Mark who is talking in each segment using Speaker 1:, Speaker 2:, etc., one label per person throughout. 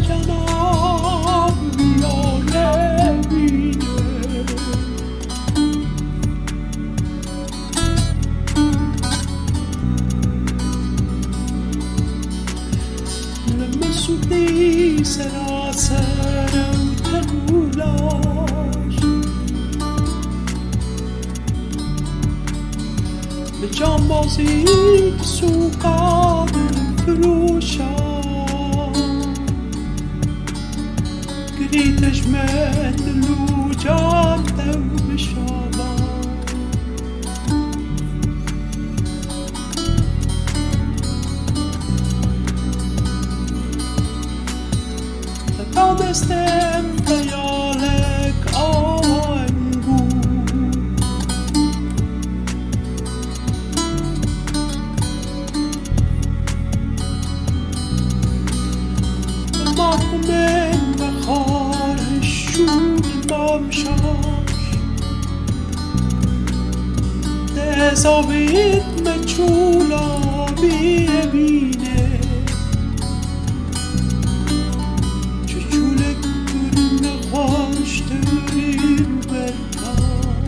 Speaker 1: جناب بیاره بینه لما سودی سراسر تنولاش به جانبازی سوقات فروشا قريت جمال الوجاد ثوب الشباب تتعدستم خيالك آنگو معكم من بخار الشوق الممشاش تزاويد مجهولة بيمينه چچولك دورم نخواش دوریم برکار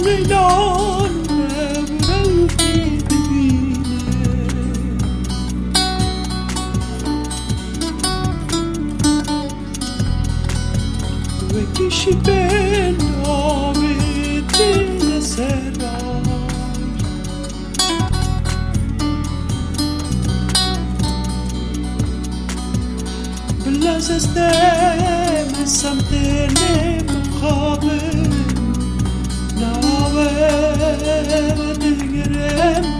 Speaker 1: ليلان وروحي ببينه وكيش بين عابدين سراج باللذة دايما سمتني مخابر ناوي تقرم